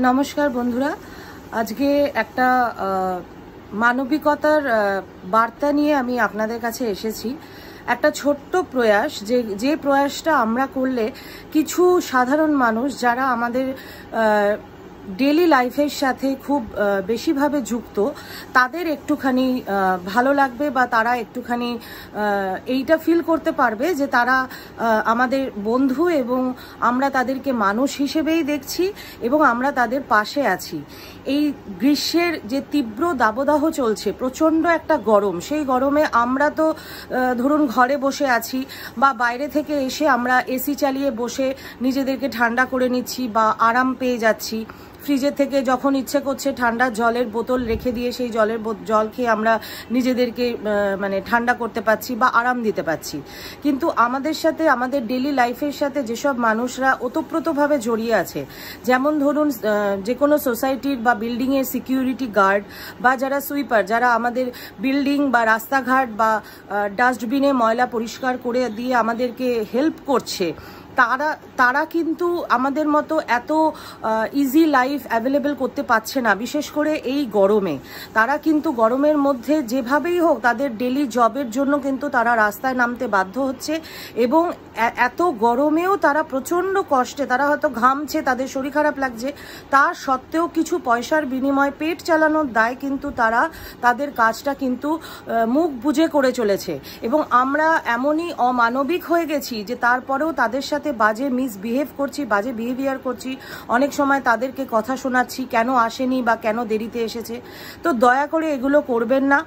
নমস্কার বন্ধুরা, আজকে একটা মানবিকতার বার্তা নিয়ে আমি আপনাদের কাছে এসেছি। একটা ছোট্ট প্রয়াস, যে প্রয়াসটা আমরা করলে কিছু সাধারণ মানুষ যারা আমাদের ডেলি লাইফের সাথে খুব বেশিভাবে যুক্ত, তাদের একটুখানি ভালো লাগবে বা তারা একটুখানি এইটা ফিল করতে পারবে যে তারা আমাদের বন্ধু এবং আমরা তাদেরকে মানুষ হিসেবেই দেখছি এবং আমরা তাদের পাশে আছি। এই গ্রীষ্মের যে তীব্র দাবদাহ চলছে, প্রচণ্ড একটা গরম, সেই গরমে আমরা তো ধরুন ঘরে বসে আছি বা বাইরে থেকে এসে আমরা এসি চালিয়ে বসে নিজেদেরকে ঠান্ডা করে নিচ্ছি বা আরাম পেয়ে যাচ্ছি। ফ্রিজের থেকে যখন ইচ্ছে করছে ঠান্ডা জলের বোতল রেখে দিয়ে সেই জল খেয়ে আমরা নিজেদেরকে ঠান্ডা করতে পারছি বা আরাম দিতে পারছি। কিন্তু আমাদের সাথে, আমাদের ডেলি লাইফের সাথে যেসব মানুষরা ওতপ্রোতভাবে জড়িয়ে আছে, যেমন ধরুন যে কোনো সোসাইটির বা বিল্ডিংয়ের সিকিউরিটি গার্ড বা যারা সুইপার, যারা আমাদের বিল্ডিং বা রাস্তাঘাট বা ডাস্টবিনে ময়লা পরিষ্কার করে দিয়ে আমাদেরকে হেল্প করছে, তারা কিন্তু আমাদের মতো এত ইজি লাইফ অ্যাভেলেবেল করতে পারছে না, বিশেষ করে এই গরমে। তারা কিন্তু গরমের মধ্যে যেভাবেই হোক তাদের ডেলি জবের জন্য কিন্তু তারা রাস্তায় নামতে বাধ্য হচ্ছে এবং এত গরমেও তারা প্রচণ্ড কষ্টে, তারা হয়তো ঘামছে, তাদের শরীর খারাপ লাগছে, তার সত্ত্বেও কিছু পয়সার বিনিময়ে পেট চালানোর দায় কিন্তু তারা তাদের কাজটা কিন্তু মুখ বুজে করে চলেছে। এবং আমরা এমনই অমানবিক হয়ে গেছি যে তারপরেও তাদের সাথে বাজে মিসবিহেভ করছি, বাজে বিহেভিয়ার করছি, অনেক সময় তাদেরকে কথা শোনাচ্ছি কেন আসেনি বা কেন দেরিতে এসেছে। তো দয়া করে এগুলো করবেন না।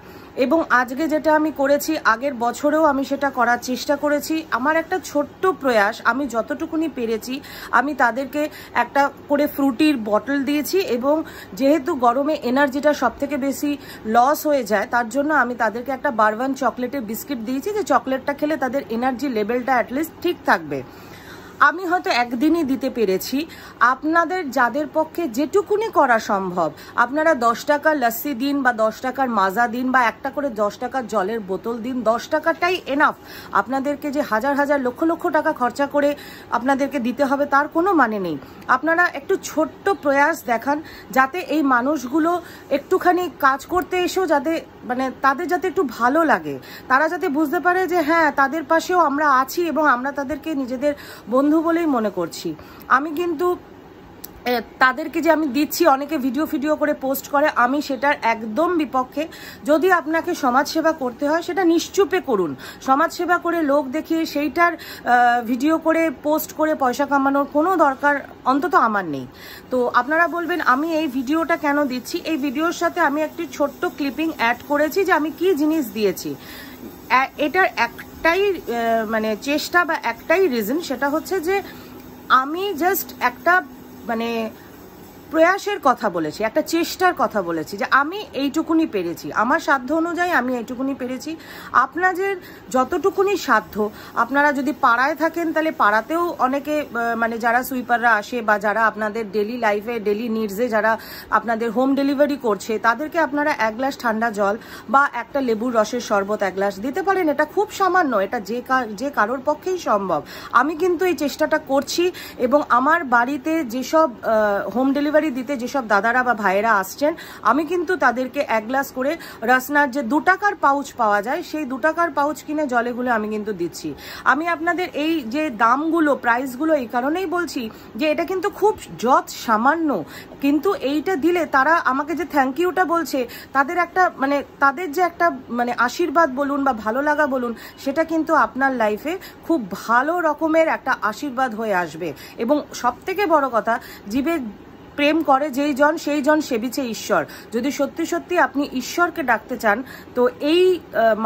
এবং আজকে যেটা আমি করেছি, আগের বছরেও আমি সেটা করার চেষ্টা করেছি। আমার একটা ছোট্ট প্রয়াস, আমি যতটুকুনি পেরেছি আমি তাদেরকে একটা করে ফ্রুটির বটল দিয়েছি এবং যেহেতু গরমে এনার্জিটা সব থেকে বেশি লস হয়ে যায়, তার জন্য আমি তাদেরকে একটা বারবান চকলেটের বিস্কিট দিয়েছি, যে চকলেটটা খেলে তাদের এনার্জি লেভেলটা অ্যাটলিস্ট ঠিক থাকবে। আমি হয়তো একদিনই দিতে পেরেছি। আপনাদের যাদের পক্ষে যেটুকুনি করা সম্ভব, আপনারা 10 টাকার লস্যি দিন বা 10 টাকার মাজা দিন বা একটা করে 10 টাকার জলের বোতল দিন। 10 টাকাটাই এনাফ। আপনাদেরকে যে হাজার হাজার লক্ষ লক্ষ টাকা খরচা করে আপনাদেরকে দিতে হবে তার কোনো মানে নেই। আপনারা একটু ছোট্ট প্রয়াস দেখান, যাতে এই মানুষগুলো একটুখানি কাজ করতে এসেও যাতে তাদের যাতে একটু ভালো লাগে, তারা যাতে বুঝতে পারে যে হ্যাঁ, তাদের পাশেও আমরা আছি এবং আমরা তাদেরকে নিজেদের বন্ধু বলেই মনে করছি। আমি কিন্তু তাদেরকে যে আমি দিচ্ছি, অনেকে ভিডিও করে পোস্ট করে, আমি সেটার একদম বিপক্ষে। যদি আপনাকে সমাজসেবা করতে হয় সেটা নিশ্চুপে করুন। সমাজসেবা করে লোক দেখিয়ে সেইটার ভিডিও করে পোস্ট করে পয়সা কামানোর কোনো দরকার অন্তত আমার নেই। তো আপনারা বলবেন আমি এই ভিডিওটা কেন দিচ্ছি। এই ভিডিওর সাথে আমি একটি ছোট্ট ক্লিপিং অ্যাড করেছি যে আমি কি জিনিস দিয়েছি। এটার একটাই চেষ্টা বা একটাই রিজন, সেটা হচ্ছে যে আমি জাস্ট একটা প্রয়াসের কথা বলেছি, একটা চেষ্টার কথা বলেছি, যে আমি এইটুকুনি পেরেছি, আমার সাধ্য অনুযায়ী আমি এইটুকুনি পেরেছি। আপনাদের যতটুকুনি সাধ্য, আপনারা যদি পাড়ায় থাকেন তাহলে পাড়াতেও অনেকে যারা সুইপাররা আসে বা যারা আপনাদের ডেলি লাইফে ডেলি নিডসে যারা আপনাদের হোম ডেলিভারি করছে, তাদেরকে আপনারা 1 গ্লাস ঠান্ডা জল বা একটা লেবুর রসের শরবত 1 গ্লাস দিতে পারেন। এটা খুব সামান্য, এটা যে কারোর পক্ষেই সম্ভব। আমি কিন্তু এই চেষ্টাটা করছি এবং আমার বাড়িতে যেসব হোম ডেলিভারি দিতে যেসব দাদারা বা ভাইয়েরা আসছেন, আমি কিন্তু তাদেরকে 1 গ্লাস করে রসনার যে 2 টাকার পাউচ পাওয়া যায়, সেই 2 টাকার পাউচ কিনে জলেগুলো আমি কিন্তু দিচ্ছি। আমি আপনাদের এই যে দামগুলো, প্রাইসগুলো এই কারণেই বলছি যে এটা কিন্তু খুব সামান্য, কিন্তু এইটা দিলে তারা আমাকে যে থ্যাংক ইউটা বলছে, তাদের একটা তাদের যে একটা আশীর্বাদ বলুন বা ভালো লাগা বলুন, সেটা কিন্তু আপনার লাইফে খুব ভালো রকমের একটা আশীর্বাদ হয়ে আসবে। এবং সব থেকে বড় কথা, জীবে প্রেম করে যেই জন সেই জন সেবিছে ঈশ্বর। যদি সত্যি সত্যি আপনি ঈশ্বরকে ডাকতে চান, তো এই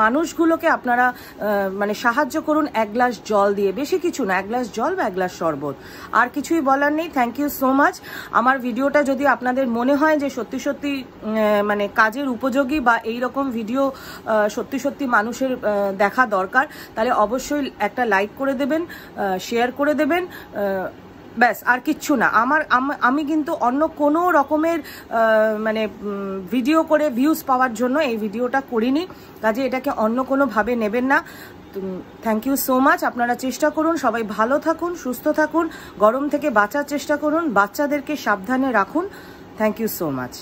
মানুষগুলোকে আপনারা সাহায্য করুন 1 গ্লাস জল দিয়ে, বেশি কিছু না, 1 গ্লাস জল বা 1 গ্লাস শরবত, আর কিছুই বলার নেই। Thank you so much. আমার ভিডিওটা যদি আপনাদের মনে হয় যে সত্যি সত্যি কাজের উপযোগী বা এই রকম ভিডিও সত্যি সত্যি মানুষের দেখা দরকার, তাহলে অবশ্যই একটা লাইক করে দেবেন, শেয়ার করে দেবেন, ব্যাস, আর কিচ্ছু না। আমি কিন্তু অন্য কোনো রকমের ভিডিও করে ভিউজ পাওয়ার জন্য এই ভিডিওটা করিনি, কাজে এটাকে অন্য কোনোভাবে নেবেন না। Thank you so much. আপনারা চেষ্টা করুন, সবাই ভালো থাকুন, সুস্থ থাকুন, গরম থেকে বাঁচার চেষ্টা করুন, বাচ্চাদেরকে সাবধানে রাখুন। Thank you so much.